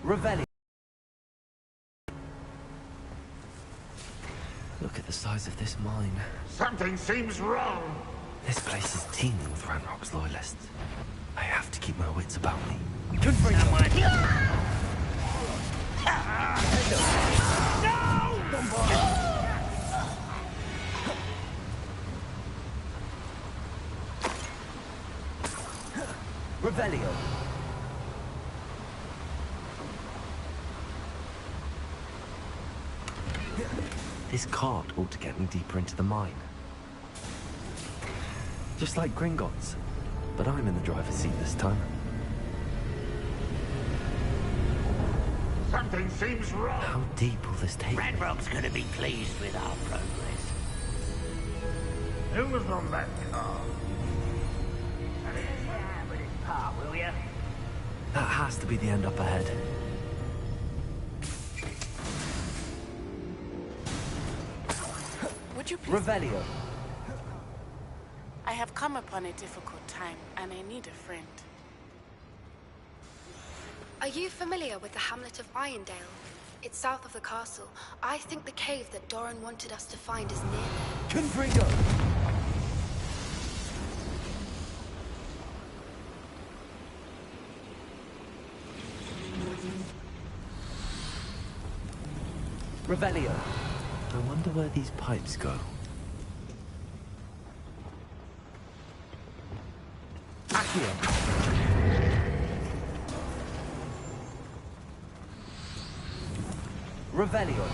Revelio. Look at the size of this mine. Something seems wrong. This place is teeming with Ranrock's loyalists. I have to keep my wits about me. Revelio. This cart ought to get me deeper into the mine. Just like Gringotts, but I'm in the driver's seat this time. Something seems wrong. How deep will this take me? Ranrock's gonna be pleased with our progress. Who was on that car? With his pa, will ya? That has to be the end up ahead. Would you please? Revelio. I have come upon a difficult time, and I need a friend. Are you familiar with the hamlet of Irondale? It's south of the castle. I think the cave that Doran wanted us to find is near there. Confringo! Revelio. I wonder where these pipes go. Accio. Revelio.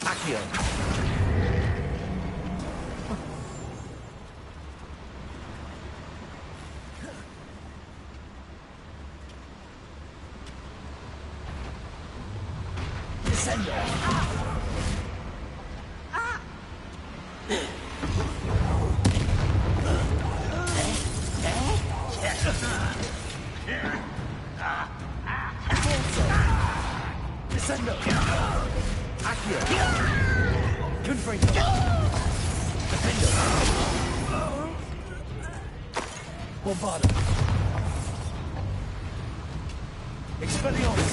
Accio. Descendo. Descendo. Accio. Confringo. Defendo. Bombardo. Expelliarmus.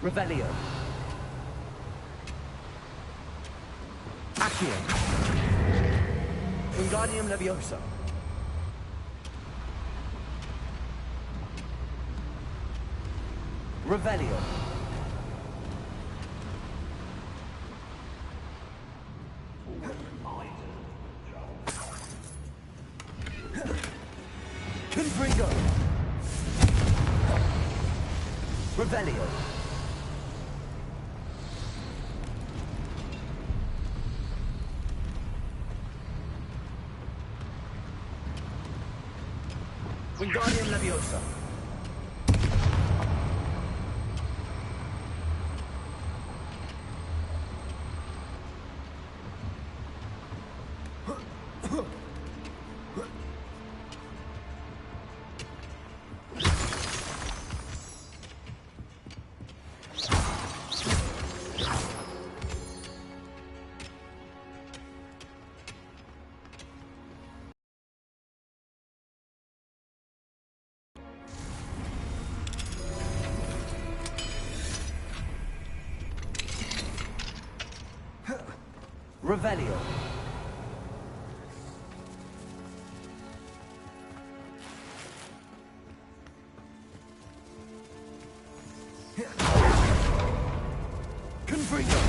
Revelio. Accio. Wingardium Leviosa. Revelio. Confringo. Revelio. Wingardium Leviosa. Revelio. Confringo.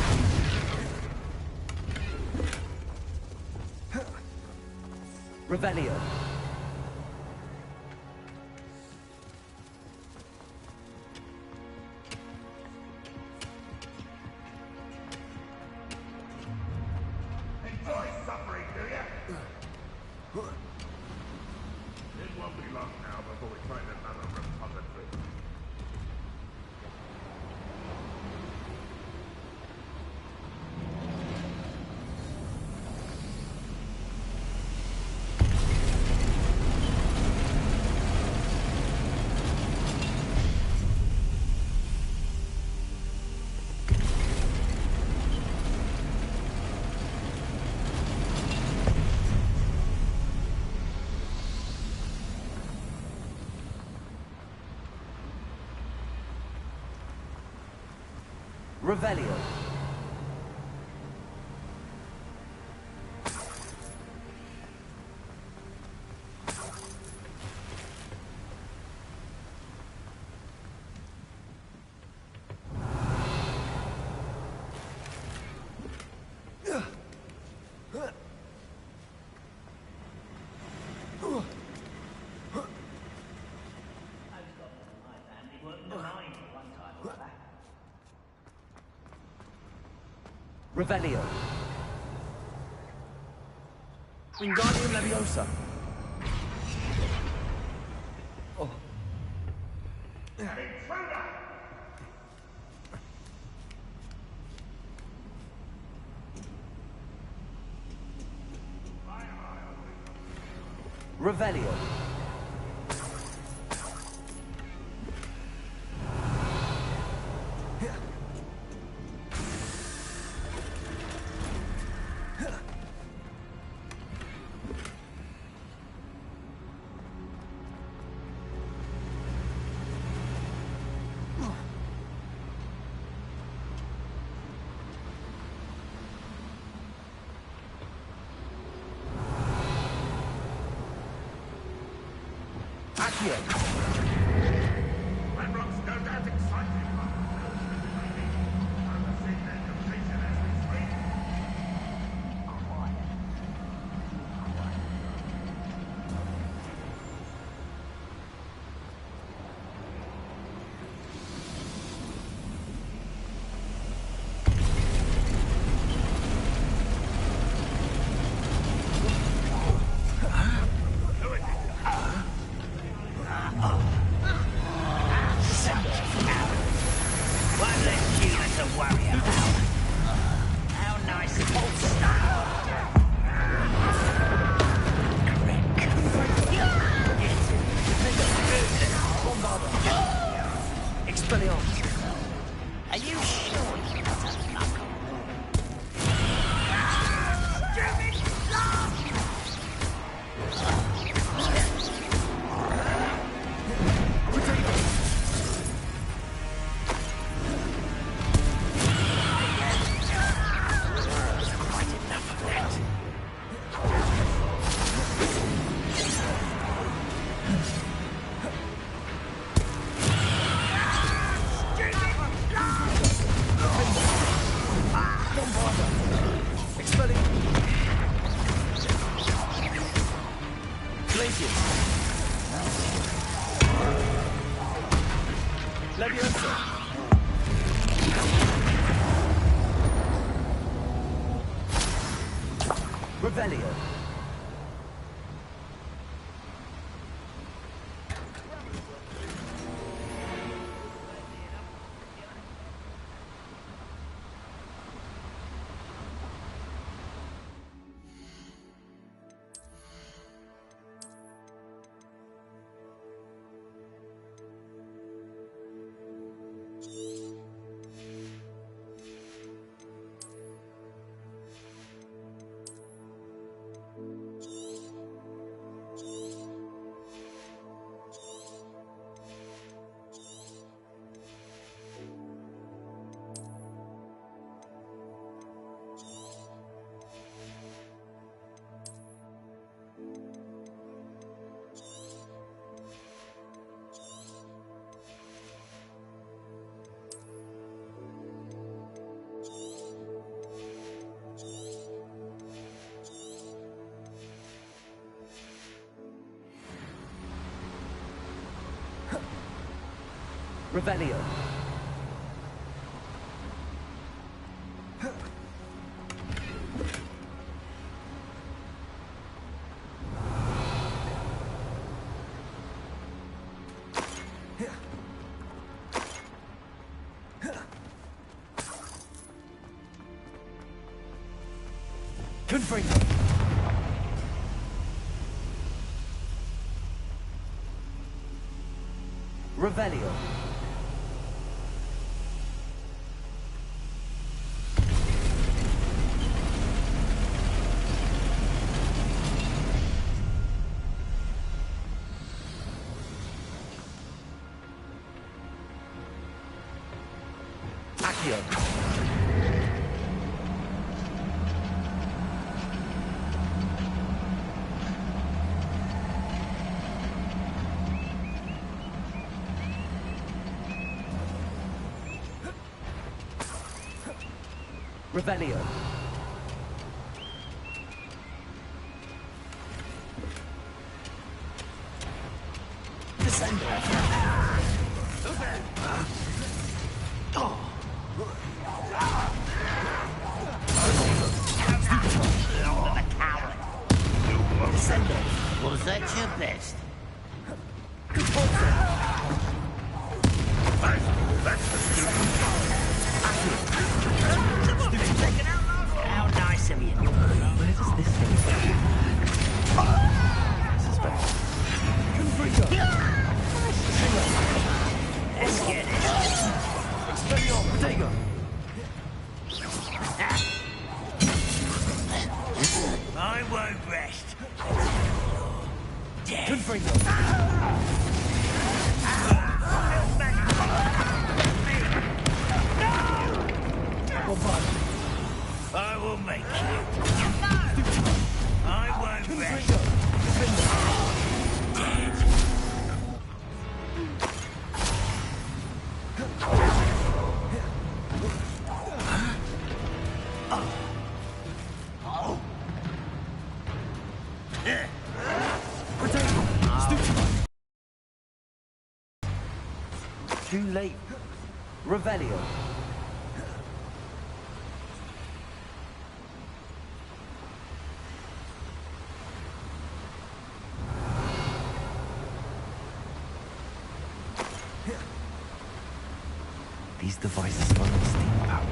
Revelio. It won't be long now before we find another repository. Revelio. Revelio. Wingardium Leviosa. Oh. Revelio. Accio. Ranrock's no doubt excited about the build of the baby. I'm seeing their completion as we speak. One less unit to worry about. How nice of you. Expelliarmus. Are you sure you want to knuckle? Leviosa. Revelio. Revelio. Confringo. Revelio. Accio. Revelio. Was that your best? How nice of you. Where does this thing go? Suspect. Let's get it. I won't rest. I will make you. I won't rest. Too late. Revelio. These devices run on steam power.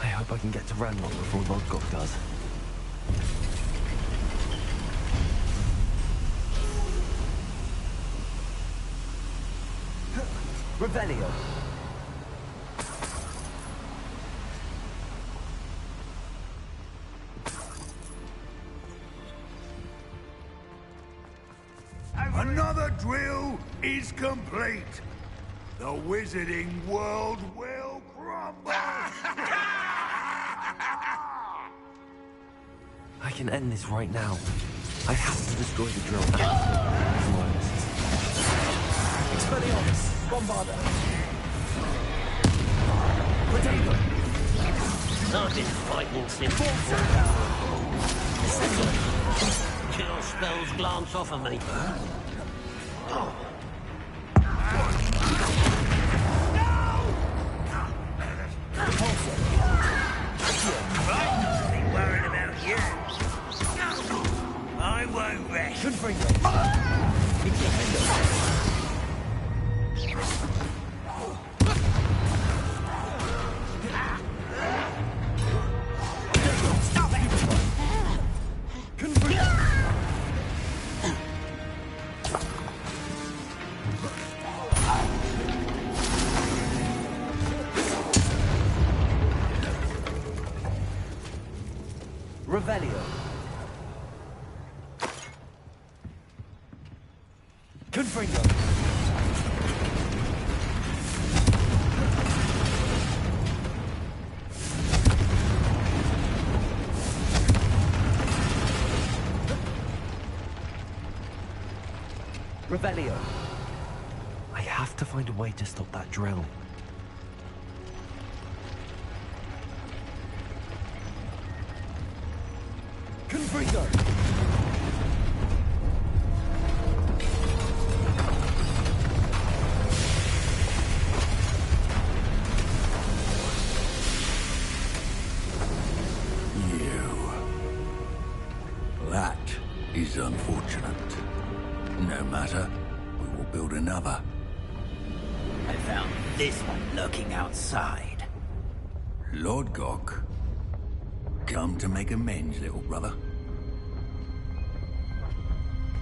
I hope I can get to Ranrock before Lodgok does. Revelio. Another drill is complete. The wizarding world will crumble. I can end this right now. I have to destroy the drill and loyalists. Expelliarmus. Bombarda. Protego. I've been fighting since. Kill spells glance off of me. Ain't worried about you. I won't rest. Revelio. Confringo. Revelio. I have to find a way to stop that drill. Confringo. That is unfortunate. No matter, we will build another. I found this one lurking outside. Lord Gok, come to make amends, little brother.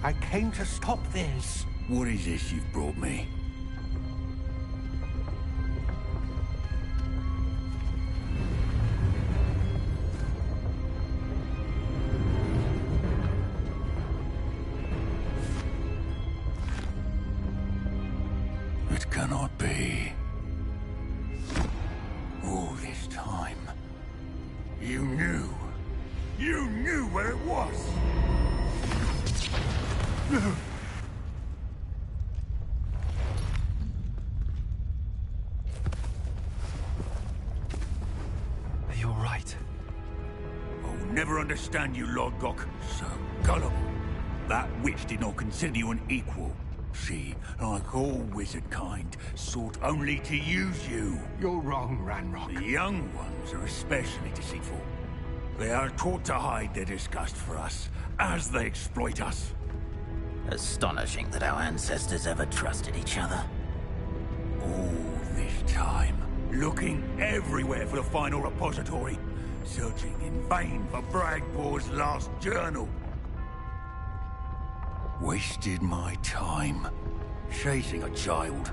I came to stop this. What is this you've brought me? It cannot be. All this time, you knew. You knew where it was. never understand you, Lord Gok. So gullible. That witch did not consider you an equal. She, like all wizard kind, sought only to use you. You're wrong, Ranrock. The young ones are especially deceitful. They are taught to hide their disgust for us, as they exploit us. Astonishing that our ancestors ever trusted each other. All this time, looking everywhere for the final repository, searching in vain for Bragbor's last journal. Wasted my time, chasing a child.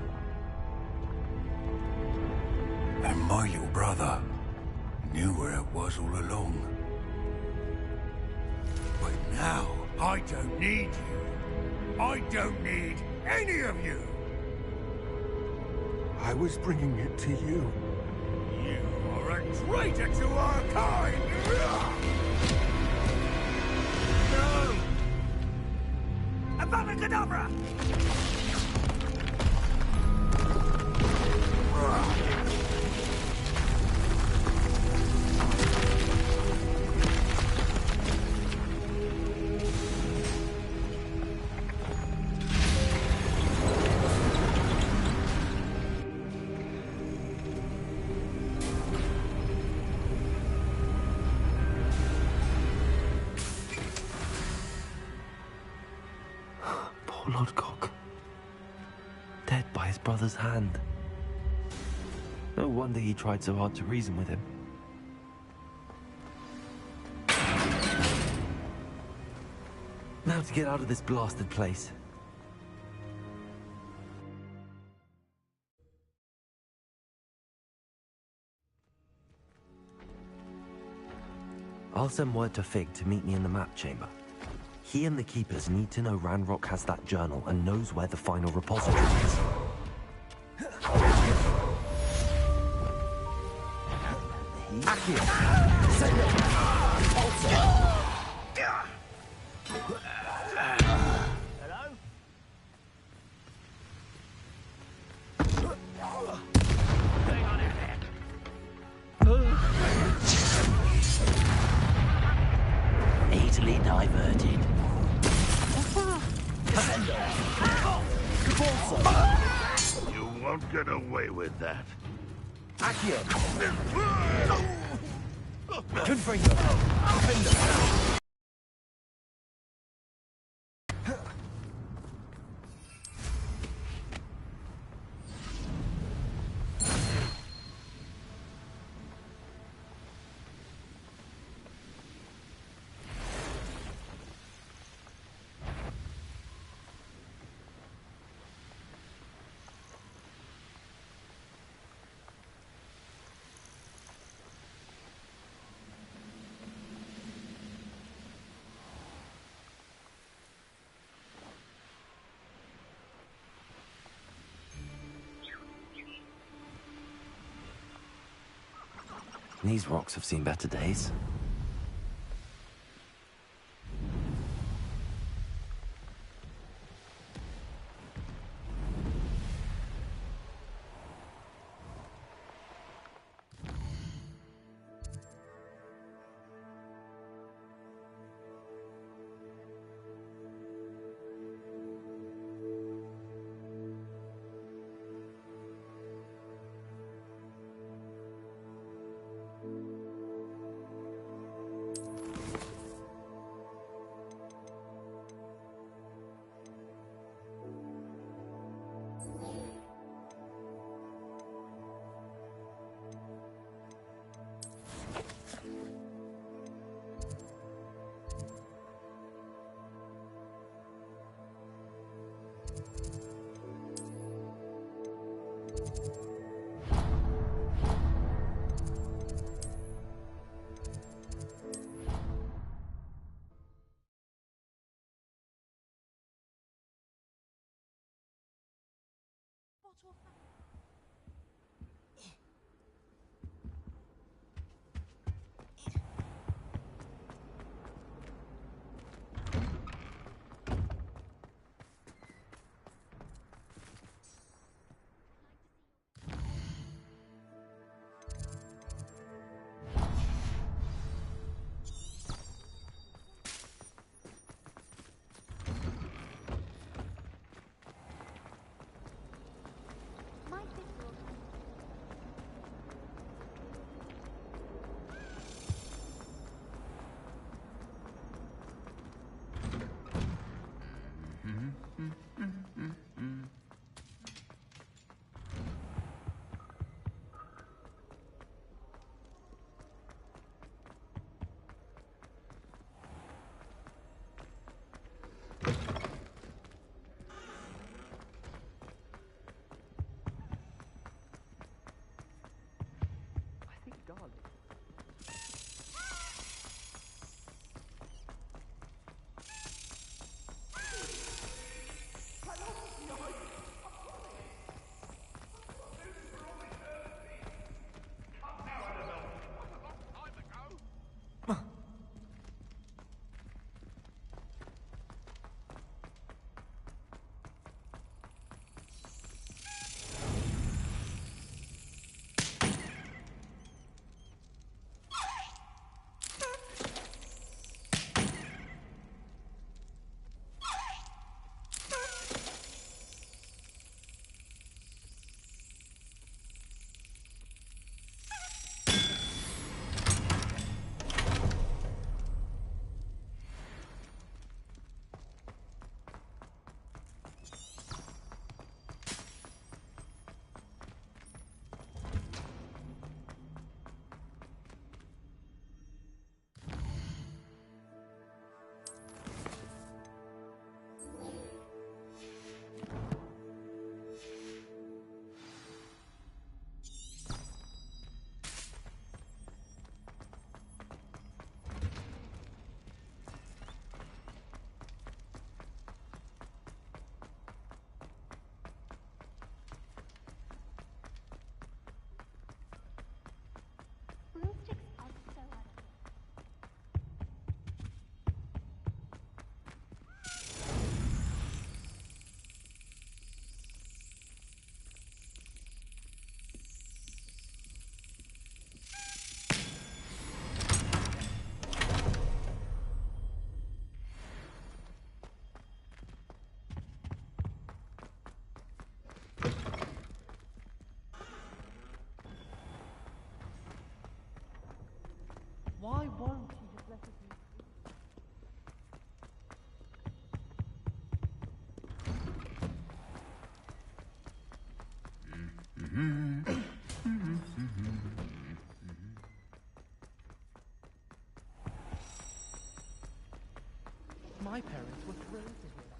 And my little brother knew where it was all along. But now, I don't need you. I don't need any of you. I was bringing it to you. You are a traitor to our kind! No! Abracadabra! Poor Lodgok. Dead by his brother's hand. No wonder he tried so hard to reason with him. Now to get out of this blasted place. I'll send word to Fig to meet me in the map chamber. He and the Keepers need to know Ranrock has that journal and knows where the final repository is. Accio! Send it! Also! Hello? Hang on in there. Easily diverted. You won't get away with that. Accio! Confringo! Defender! These rocks have seen better days. Why won't he just let us use My parents were thrilled to hear that.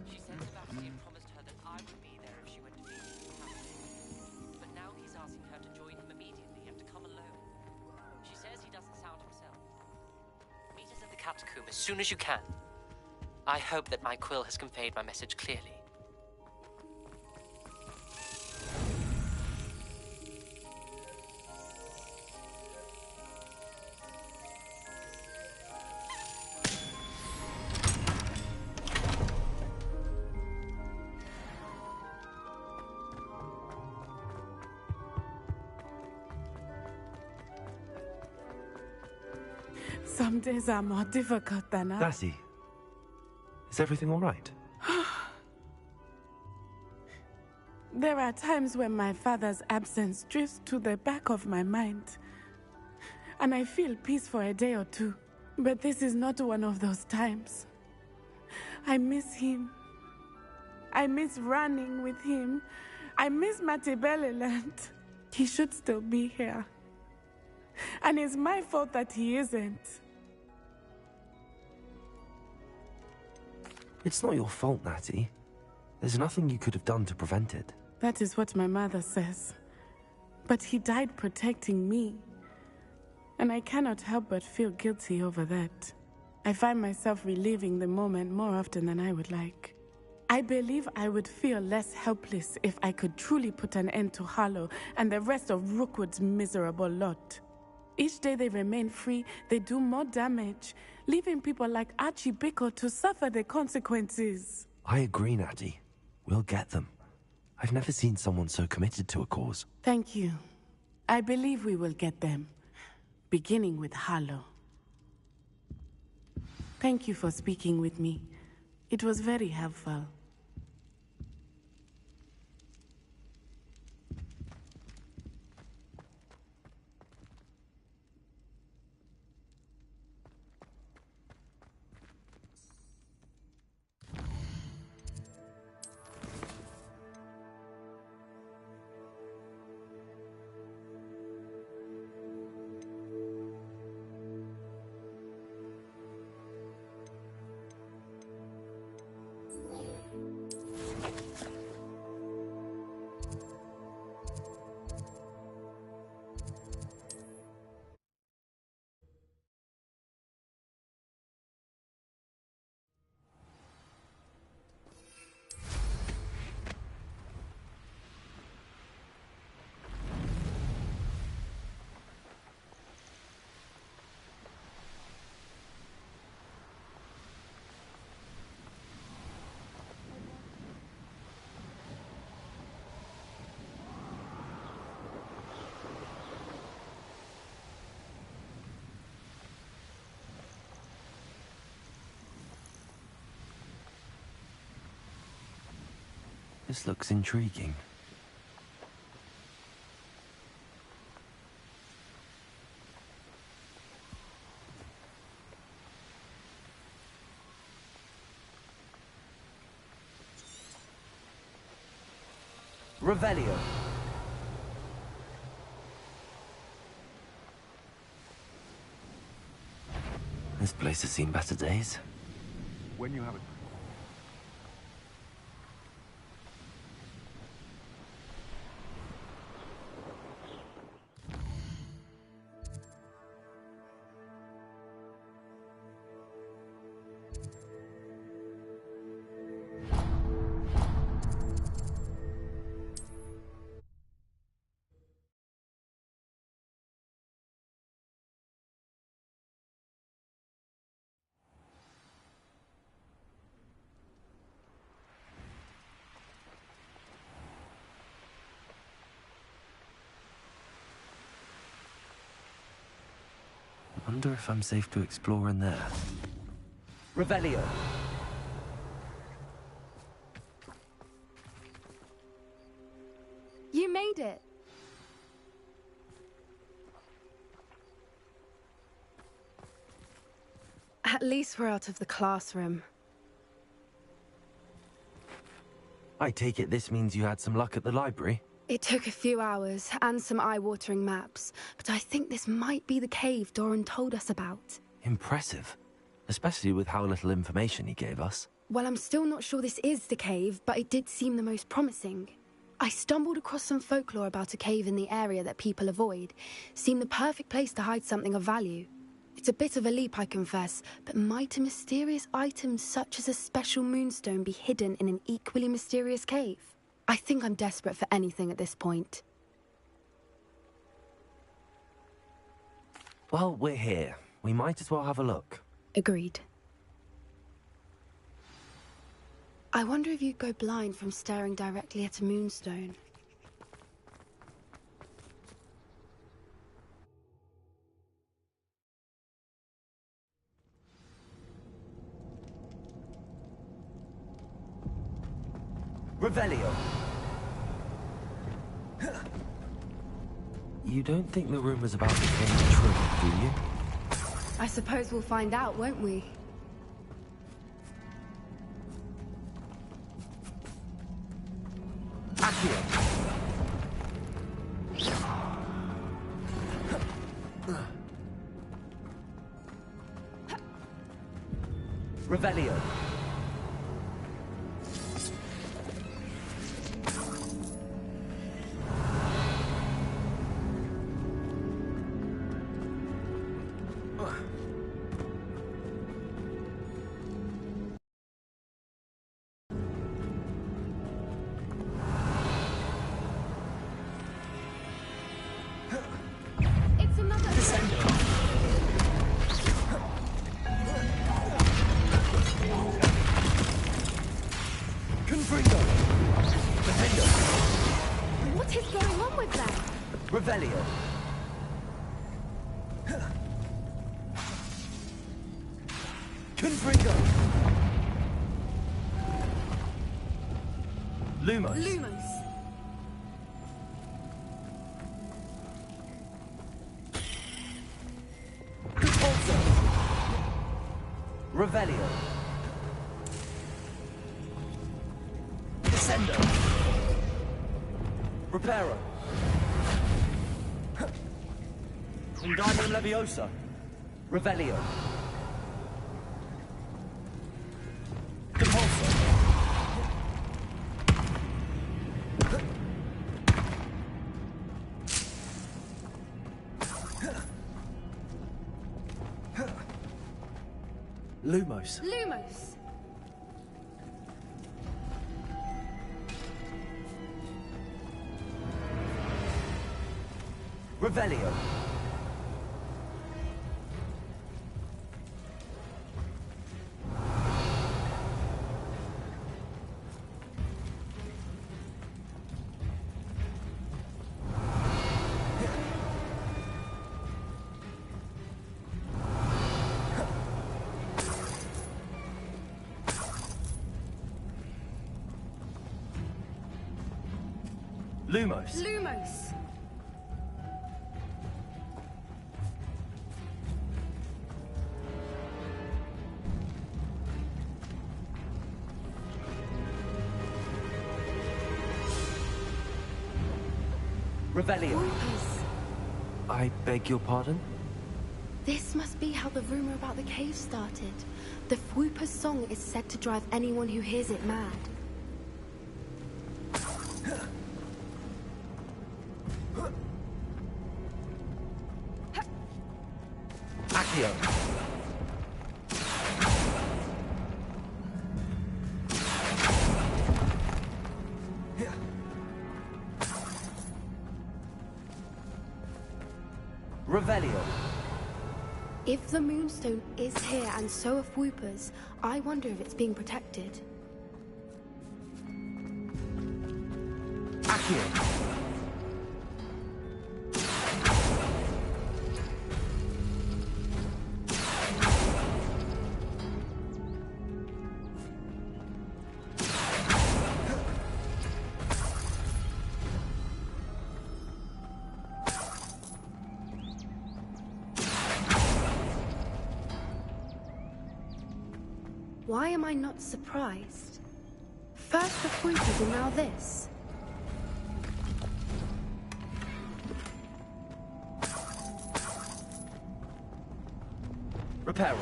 She said Sebastian promised her that I would be there if she went to meet him. But now he's asking her to join him immediately and to come alone. She says he doesn't sound himself. Meet us at the catacomb as soon as you can. I hope that my quill has conveyed my message clearly. Some days are more difficult than others. Lassie, is everything all right? There are times when my father's absence drifts to the back of my mind, and I feel peace for a day or two. But this is not one of those times. I miss him. I miss running with him. I miss Matibeleland. He should still be here. And it's my fault that he isn't. It's not your fault, Natty. There's nothing you could have done to prevent it. That is what my mother says. But he died protecting me. And I cannot help but feel guilty over that. I find myself reliving the moment more often than I would like. I believe I would feel less helpless if I could truly put an end to Harlow and the rest of Rookwood's miserable lot. Each day they remain free, they do more damage, leaving people like Archie Bickle to suffer the consequences. I agree, Natty. We'll get them. I've never seen someone so committed to a cause. Thank you. I believe we will get them, beginning with Harlow. Thank you for speaking with me. It was very helpful. This looks intriguing. Revelio. This place has seen better days. When you have a... I wonder if I'm safe to explore in there. Revelio. You made it. At least we're out of the classroom. I take it this means you had some luck at the library? It took a few hours and some eye-watering maps, but I think this might be the cave Doran told us about. Impressive. Especially with how little information he gave us. Well, I'm still not sure this is the cave, but it did seem the most promising. I stumbled across some folklore about a cave in the area that people avoid. Seemed the perfect place to hide something of value. It's a bit of a leap, I confess, but might a mysterious item such as a special moonstone be hidden in an equally mysterious cave? I think I'm desperate for anything at this point. Well, we're here. We might as well have a look. Agreed. I wonder if you'd go blind from staring directly at a moonstone. Revelio. You don't think the rumors about the king are true, do you? I suppose we'll find out, won't we? Accio. Revelio. It's another... Confringo. Defendo. What is going on with them? Revelio. Confringo. Lumos. Lumos. Compulso. Revelio. Descendo. Reparo. Wingardium Leviosa. Revelio. Compulso. Lumos. Lumos. Revelio. Lumos. Lumos. Revelio. Whoopers. I beg your pardon? This must be how the rumor about the cave started. The Whooper's song is said to drive anyone who hears it mad. Accio. Revelio. If the Moonstone is here and so are Whoopers, I wonder if it's being protected. Accio. Why am I not surprised? First the Whoopers and now this. Reparo.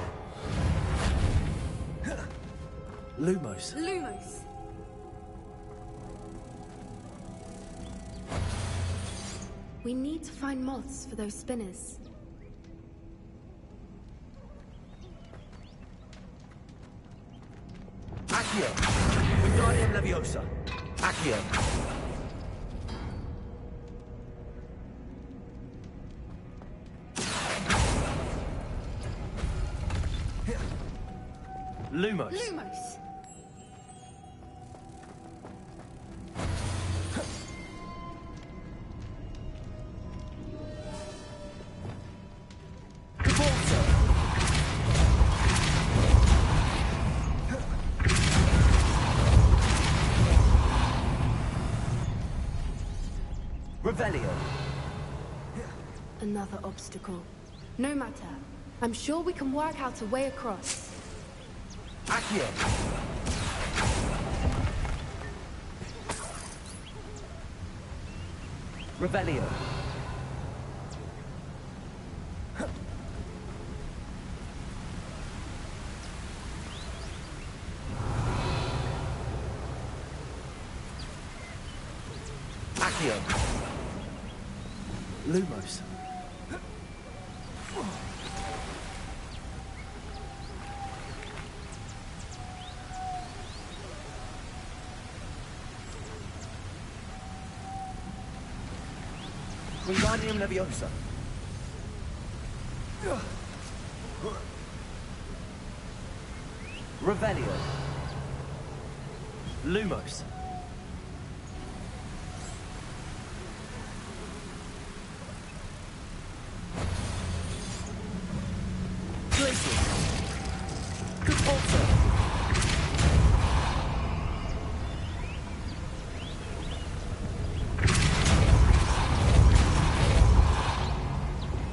Lumos. Lumos. We need to find moths for those spinners. Accio. Wingardium Leviosa. Accio. Lumos. Lumos. Compulso. Revelio. Another obstacle. No matter. I'm sure we can work out a way across. Accio! Revelio. Accio. Lumos. Wingardium Leviosa. Revelio. Lumos. Glacius. Capulso.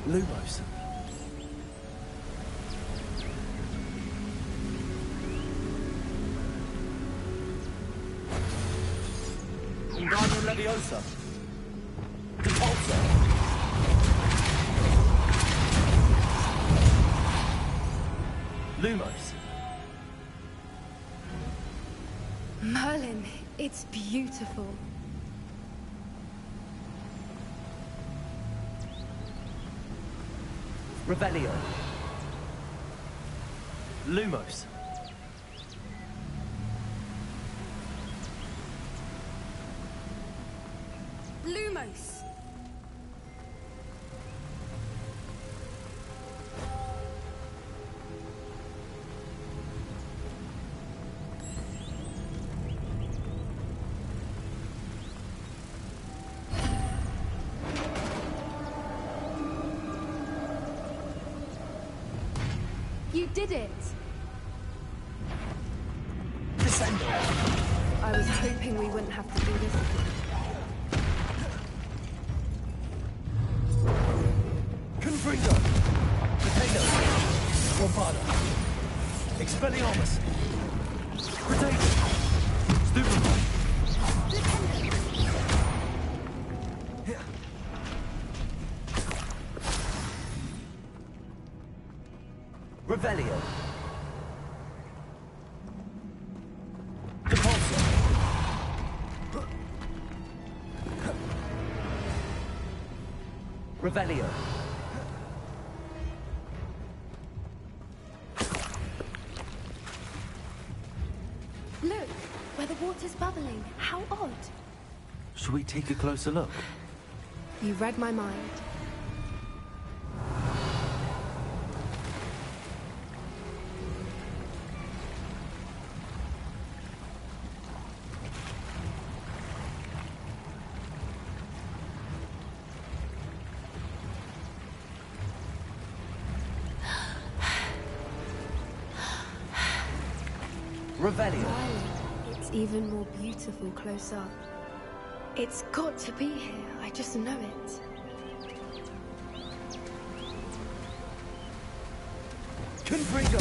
Lumos. Wingardium Leviosa. Capulso. Lumos. Merlin, it's beautiful. Revelio. Lumos. Lumos! You did it! Descendo. I was hoping we wouldn't have to do this again. Confringo. Potato. Bombada. Expelliarmus. Potato. Stupefy. Revelio. Depulso. Revelio. Look, where the water's bubbling. How odd. Should we take a closer look? You read my mind. Revelio. It's even more beautiful close up. It's got to be here. I just know it. Confringo.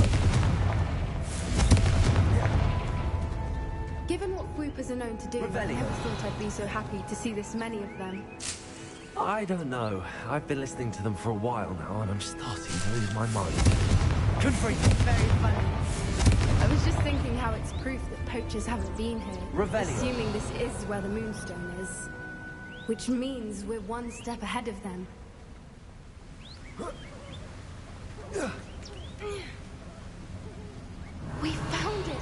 Given what Whoopers are known to do, I Revelio. never thought I'd be so happy to see this many of them. I don't know. I've been listening to them for a while now, and I'm starting to lose my mind. Confringo. Very funny. I was just thinking how it's proof that poachers haven't been here. Revelio. Assuming this is where the Moonstone is. Which means we're one step ahead of them. We found it!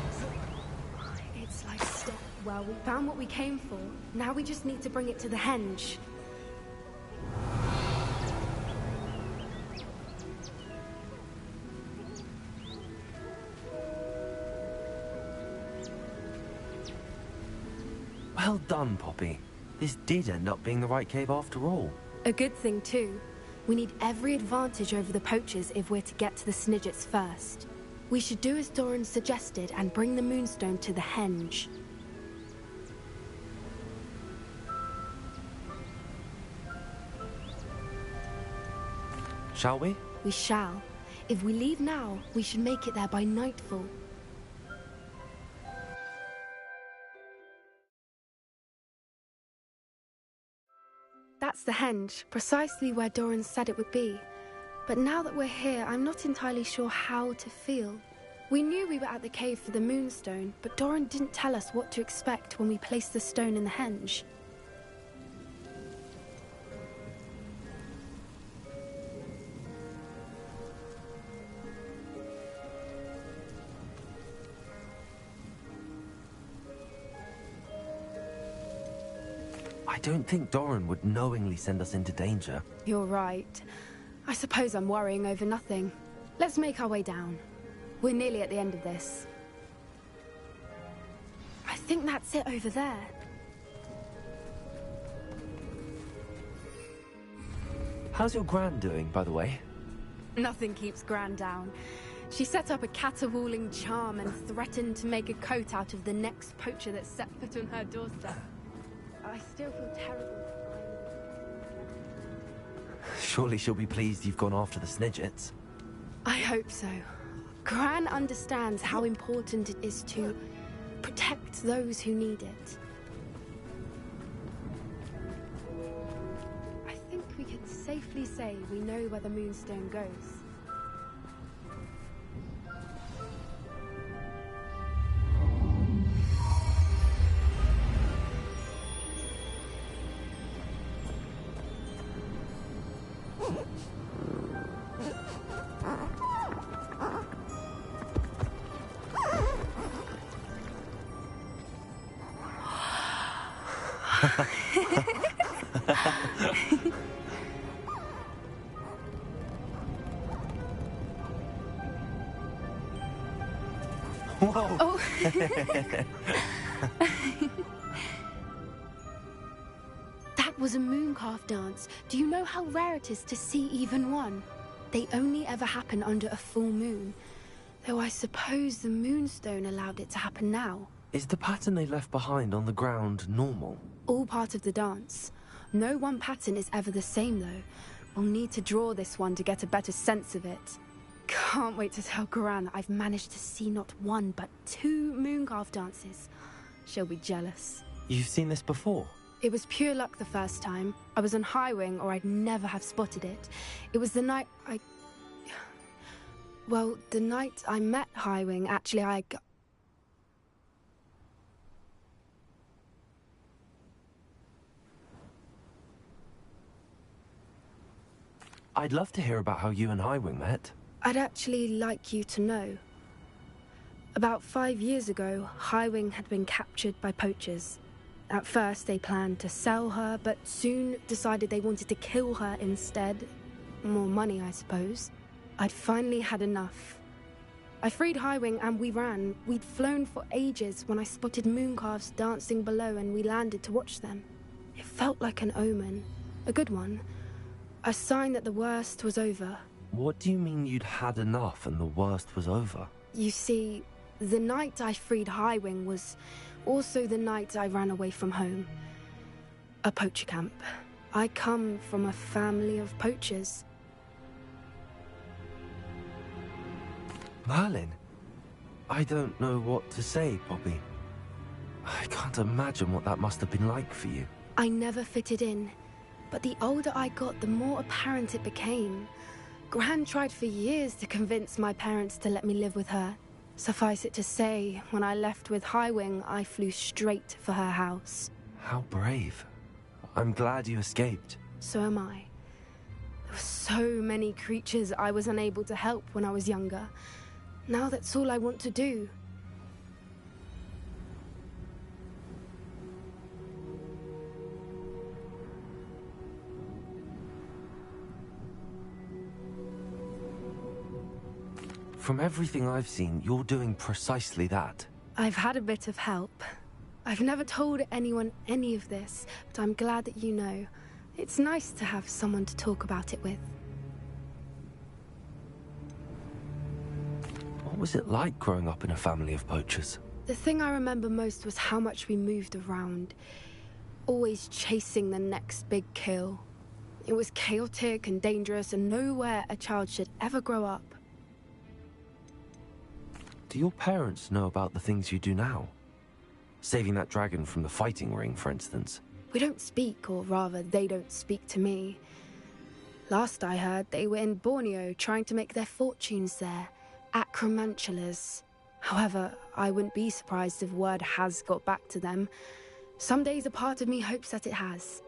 It's like step. Well, we found what we came for. Now we just need to bring it to the henge. Well done, Poppy. This did end up being the right cave after all. A good thing, too. We need every advantage over the poachers if we're to get to the Snidgets first. We should do as Doran suggested and bring the Moonstone to the henge. Shall we? We shall. If we leave now, we should make it there by nightfall. That's the henge, precisely where Doran said it would be. But now that we're here, I'm not entirely sure how to feel. We knew we were at the cave for the moonstone, but Doran didn't tell us what to expect when we placed the stone in the henge. I don't think Doran would knowingly send us into danger. You're right. I suppose I'm worrying over nothing. Let's make our way down. We're nearly at the end of this. I think that's it over there. How's your Gran doing, by the way? Nothing keeps Gran down. She set up a caterwauling charm and threatened to make a coat out of the next poacher that set foot on her doorstep. I still feel terrible. Surely she'll be pleased you've gone after the Snidgets. I hope so. Gran understands how important it is to protect those who need it. I think we can safely say we know where the moonstone goes. Whoa! Oh. That was a mooncalf dance. Do you know how rare it is to see even one? They only ever happen under a full moon. Though I suppose the moonstone allowed it to happen now. Is the pattern they left behind on the ground normal? All part of the dance. No one pattern is ever the same, though. We'll need to draw this one to get a better sense of it. Can't wait to tell Gran that I've managed to see not one, but 2 mooncalf dances. She'll be jealous. You've seen this before? It was pure luck the first time. I was on Highwing, or I'd never have spotted it. It was the night Well, the night I met Highwing, actually, I'd love to hear about how you and Highwing met. I'd actually like you to know. About 5 years ago, Highwing had been captured by poachers. At first, they planned to sell her, but soon decided they wanted to kill her instead. More money, I suppose. I'd finally had enough. I freed Highwing and we ran. We'd flown for ages when I spotted mooncalves dancing below and we landed to watch them. It felt like an omen. A good one. A sign that the worst was over. What do you mean you'd had enough and the worst was over? You see, the night I freed Highwing was also the night I ran away from home. A poacher camp. I come from a family of poachers. Merlin? I don't know what to say, Poppy. I can't imagine what that must have been like for you. I never fitted in, but the older I got, the more apparent it became. Gran tried for years to convince my parents to let me live with her. Suffice it to say, when I left with Highwing, I flew straight for her house. How brave. I'm glad you escaped. So am I. There were so many creatures I was unable to help when I was younger. Now that's all I want to do. From everything I've seen, you're doing precisely that. I've had a bit of help. I've never told anyone any of this, but I'm glad that you know. It's nice to have someone to talk about it with. What was it like growing up in a family of poachers? The thing I remember most was how much we moved around. Always chasing the next big kill. It was chaotic and dangerous and nowhere a child should ever grow up. Do your parents know about the things you do now? Saving that dragon from the fighting ring, for instance. We don't speak, or rather, they don't speak to me. Last I heard, they were in Borneo trying to make their fortunes there, acromantulas. However, I wouldn't be surprised if word has got back to them. Some days a part of me hopes that it has.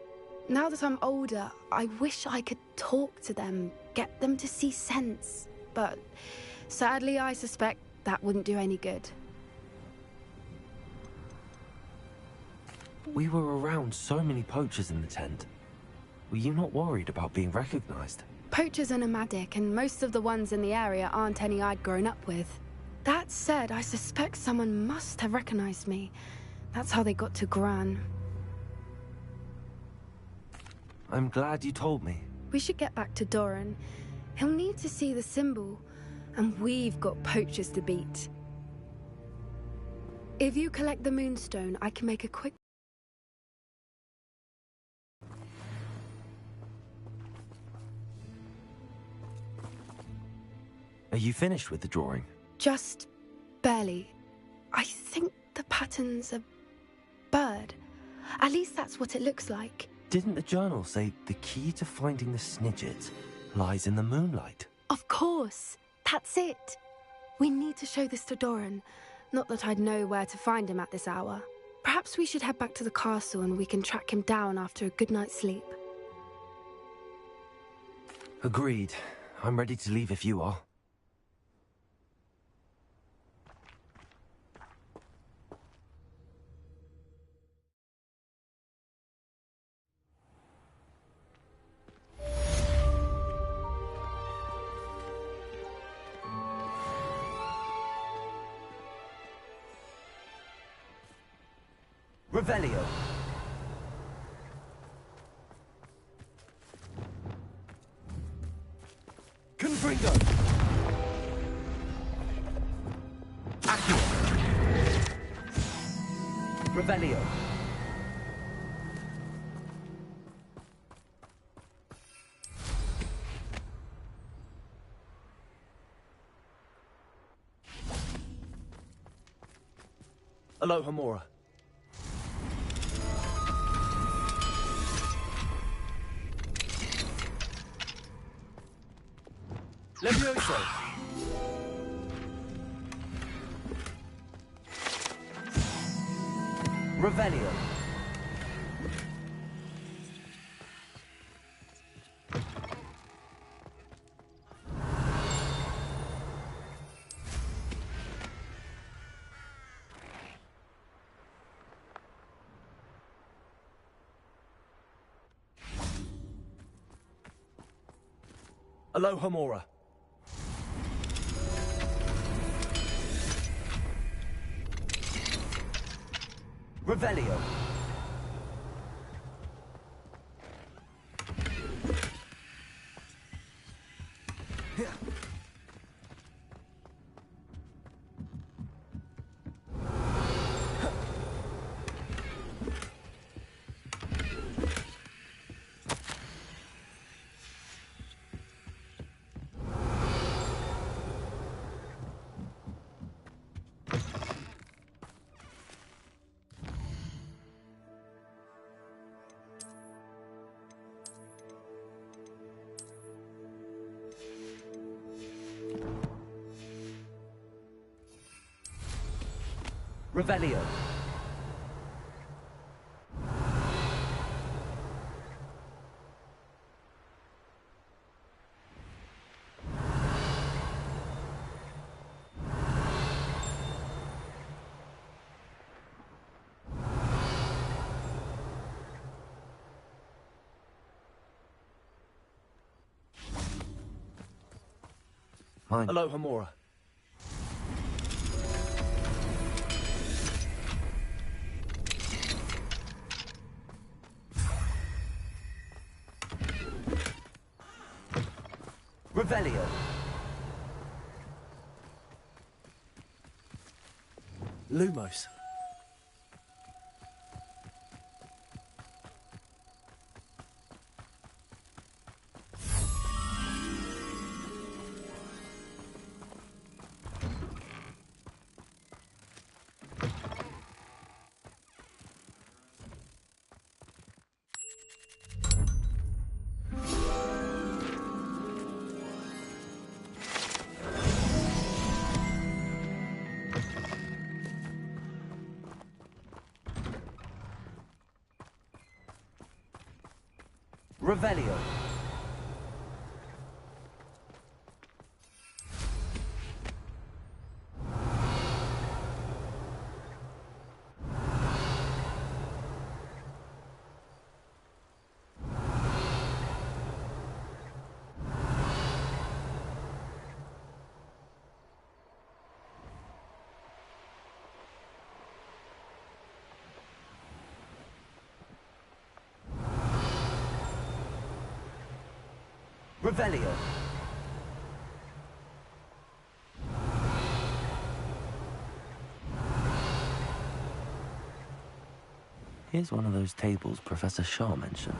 Now that I'm older, I wish I could talk to them, get them to see sense. But sadly, I suspect that wouldn't do any good. We were around so many poachers in the tent. Were you not worried about being recognized? Poachers are nomadic, and most of the ones in the area aren't any I'd grown up with. That said, I suspect someone must have recognized me. That's how they got to Gran. I'm glad you told me. We should get back to Doran. He'll need to see the symbol, and we've got poachers to beat. If you collect the moonstone, I can make a quick... Are you finished with the drawing? Just barely. I think the pattern's a bird. At least that's what it looks like. Didn't the journal say the key to finding the Snidget lies in the moonlight? Of course. That's it. We need to show this to Doran. Not that I'd know where to find him at this hour. Perhaps we should head back to the castle and we can track him down after a good night's sleep. Agreed. I'm ready to leave if you are. Revelio. Confringo. Accio. Revelio. Alohomora. Levioso. Revelio. Alohomora. Revelio. Revelio. Mine. Alohomora. Revelio. Lumos. Revelio. Revelio. Here's one of those tables Professor Shaw mentioned.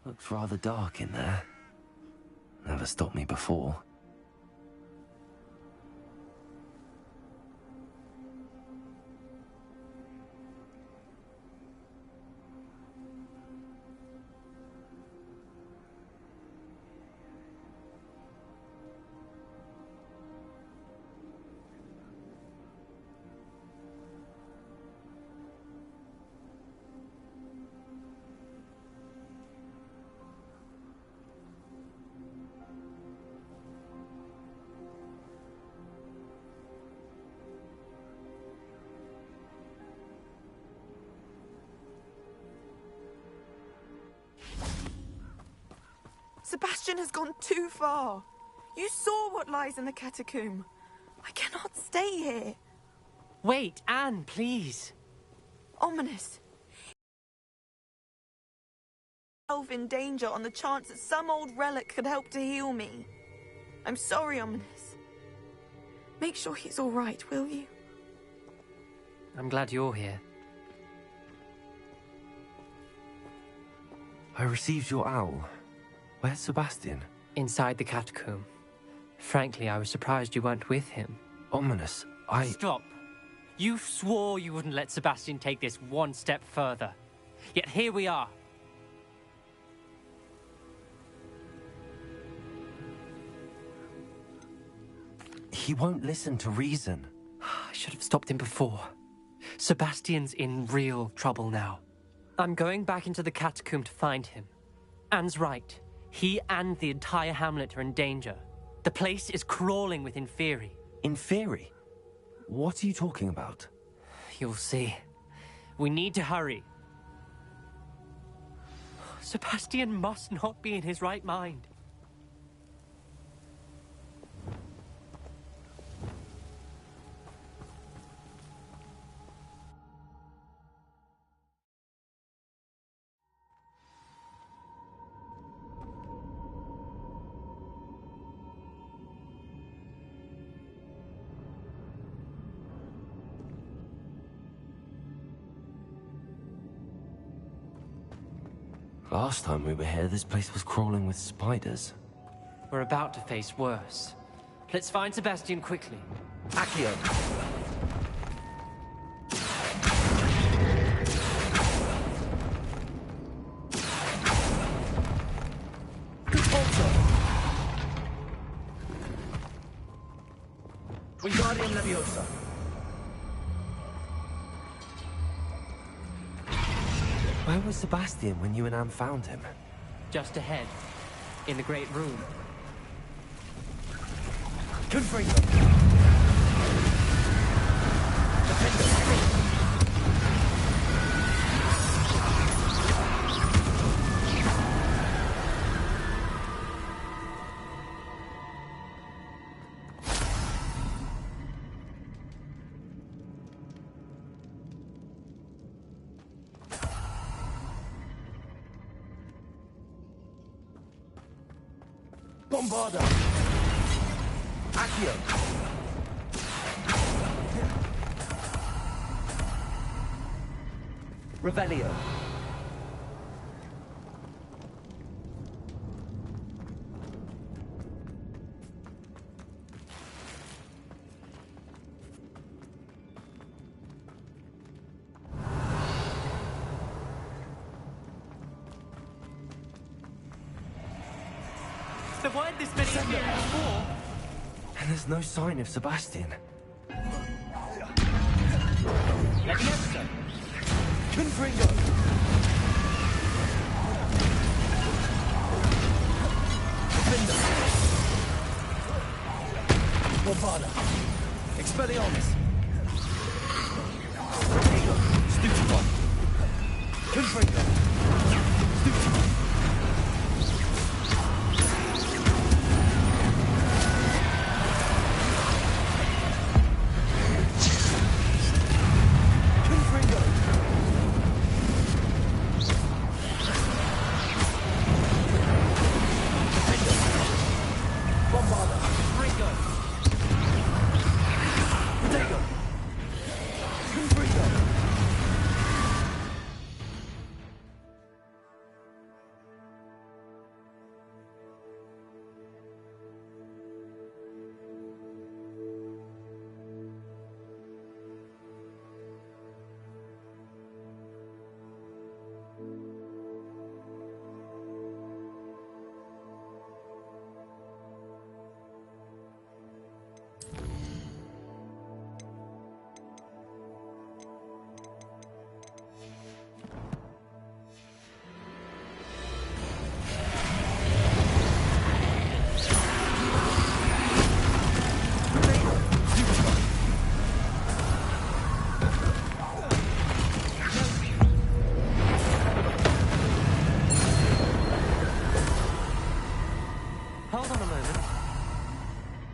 Looks rather dark in there. Never stopped me before. Sebastian has gone too far. You saw what lies in the catacomb. I cannot stay here. Wait, Anne, please. Ominous. Myself in danger on the chance that some old relic could help to heal me. I'm sorry, Ominous. Make sure he's all right, will you? I'm glad you're here. I received your owl. Where's Sebastian? Inside the catacomb. Frankly, I was surprised you weren't with him. Ominous, Stop. You swore you wouldn't let Sebastian take this one step further. Yet here we are. He won't listen to reason. I should have stopped him before. Sebastian's in real trouble now. I'm going back into the catacomb to find him. Anne's right. He and the entire hamlet are in danger. The place is crawling with Inferi. Inferi? What are you talking about? You'll see. We need to hurry. Sebastian must not be in his right mind. Last time we were here, this place was crawling with spiders. We're about to face worse. Let's find Sebastian quickly. Accio. Wingardium Leviosa. Where was Sebastian when you and Anne found him? Just ahead, in the great room. Confringo. Bombarda. Accio. Revelio. There weren't this many here before. And there's no sign of Sebastian. Leviosa! Confringo! Defender! Bombarda! Expelliarmus! Protego! Stupefy! Confringo! Stupefy!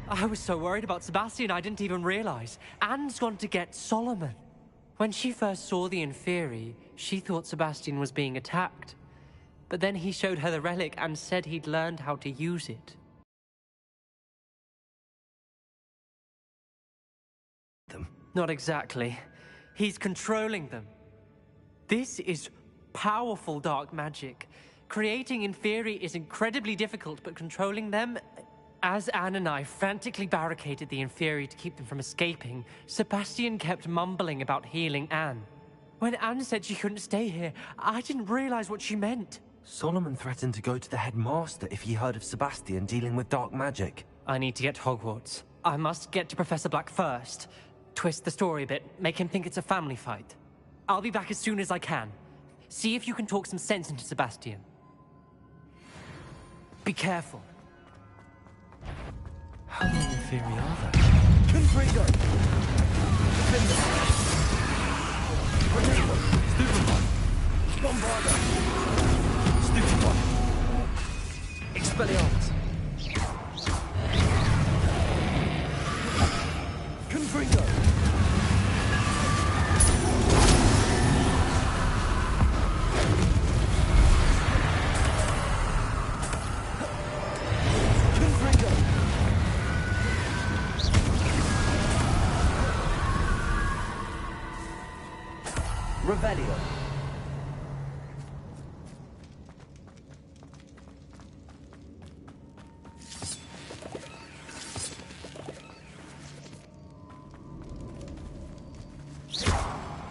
I was so worried about Sebastian I didn't even realize. Anne's gone to get Solomon. When she first saw the Inferi, she thought Sebastian was being attacked. But then he showed her the relic and said he'd learned how to use it. Not exactly. He's controlling them. This is powerful dark magic. Creating Inferi is incredibly difficult, but controlling them... As Anne and I frantically barricaded the Inferi to keep them from escaping, Sebastian kept mumbling about healing Anne. When Anne said she couldn't stay here, I didn't realize what she meant. Solomon threatened to go to the headmaster if he heard of Sebastian dealing with dark magic. I need to get to Hogwarts. I must get to Professor Black first. Twist the story a bit, make him think it's a family fight. I'll be back as soon as I can. See if you can talk some sense into Sebastian. Be careful. How many Inferi are there? Confringo! Defender! Protego! Stupefy! Bombarda! Stupefy! Expelliarmus! Confringo! Revelio.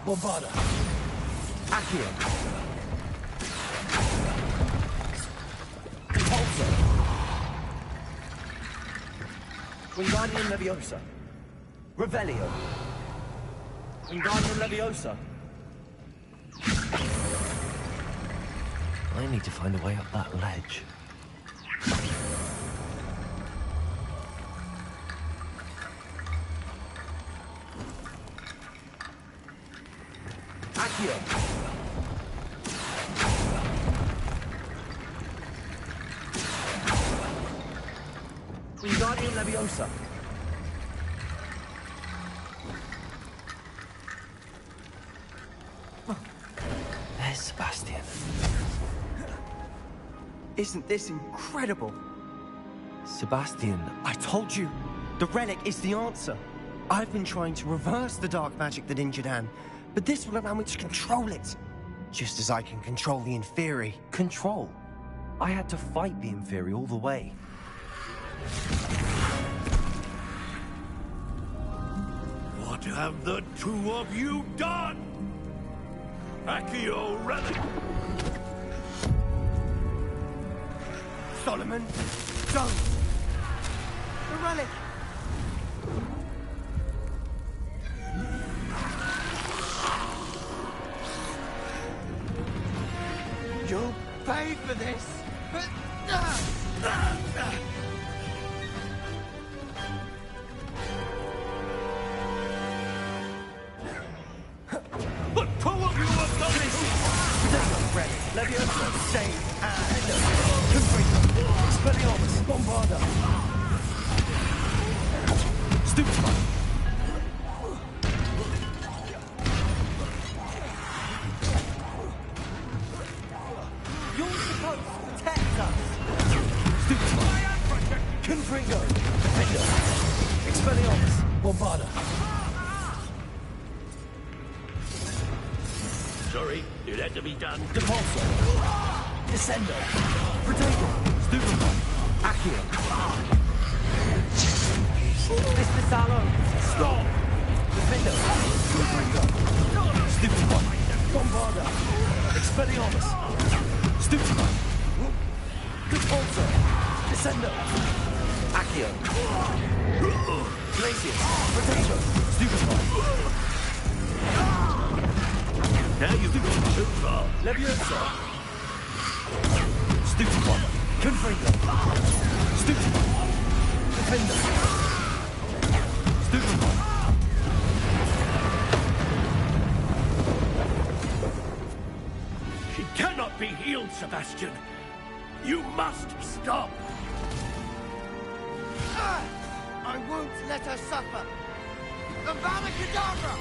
Bombarda. Accio. Repulsor. Wingardium Leviosa. Revelio. Wingardium Leviosa. I need to find a way up that ledge. Accio. Wingardium Leviosa. There's Sebastian. Isn't this incredible? Sebastian. I told you, the relic is the answer. I've been trying to reverse the dark magic that injured Anne, but this will allow me to control it. Just as I can control the Inferi. Control? I had to fight the Inferi all the way. What have the two of you done? Accio relic! Solomon, Don't! The relic! You'll pay for this! But for what you have done this! Leviosa, save, Confringo, Expelliarmus, Bombarda. Stupefy! You're supposed to protect us. Stupefy! Confringo, Defender, Expelliarmus, Bombarda. Sorry, it had to be done. Depulso, Descendo, Protego, Stupefy! Accio. Mr. Salo, stop! Defender, Confringo, Stupefy! Bombarda, Expelliarmus, Stupefy! Depulso, Descendo, Accio. Glacius, Protego, Stupefy! Now you've gone too far. Leviosa, Stupefy! Confringo, Stupefy! Defender, Stupefy! She cannot be healed, Sebastian. You must stop. I won't let her suffer! Avada Kedavra!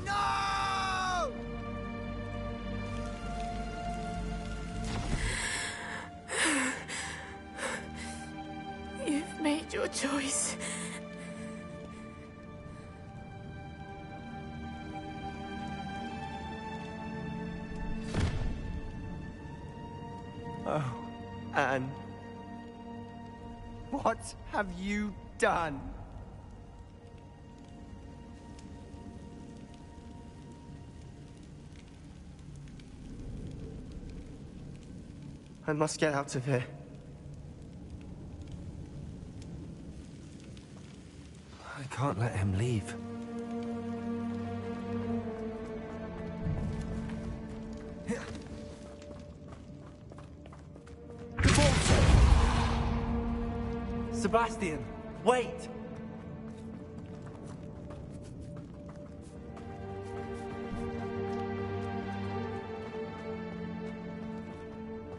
No! You've made your choice. Oh, Anne. What have you done? I must get out of here. I can't let him leave. Sebastian, wait!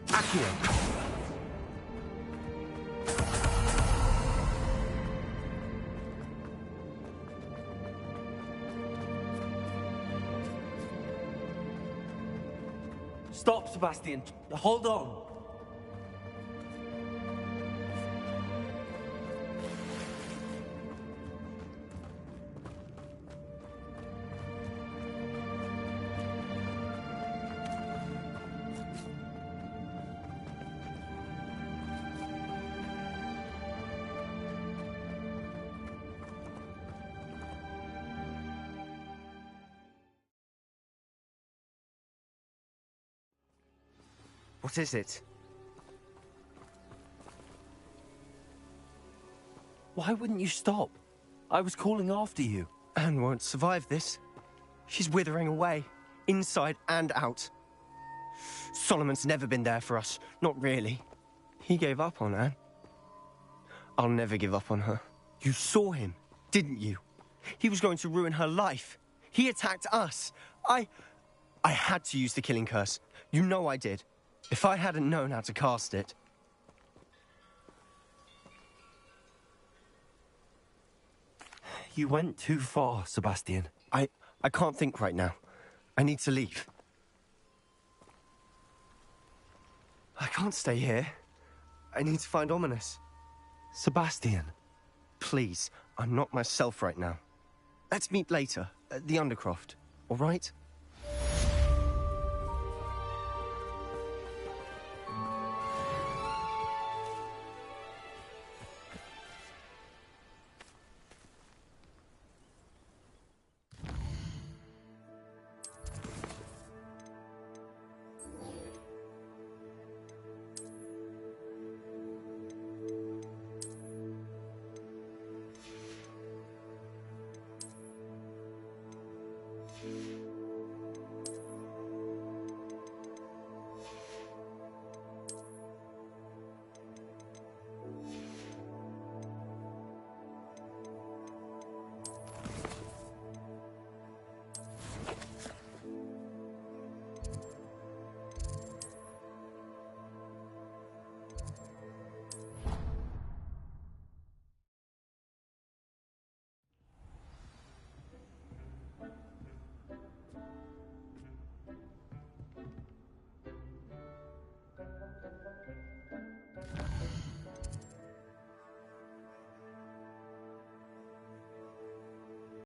Accio. Stop, Sebastian. Hold on. What is it? Why wouldn't you stop? I was calling after you. Anne won't survive this. She's withering away, inside and out. Solomon's never been there for us. Not really. He gave up on Anne. I'll never give up on her. You saw him, didn't you? He was going to ruin her life. He attacked us. I had to use the killing curse. You know I did. If I hadn't known how to cast it... You went too far, Sebastian. I can't think right now. I need to leave. I can't stay here. I need to find Ominous. Sebastian. Please, I'm not myself right now. Let's meet later, at the Undercroft, all right?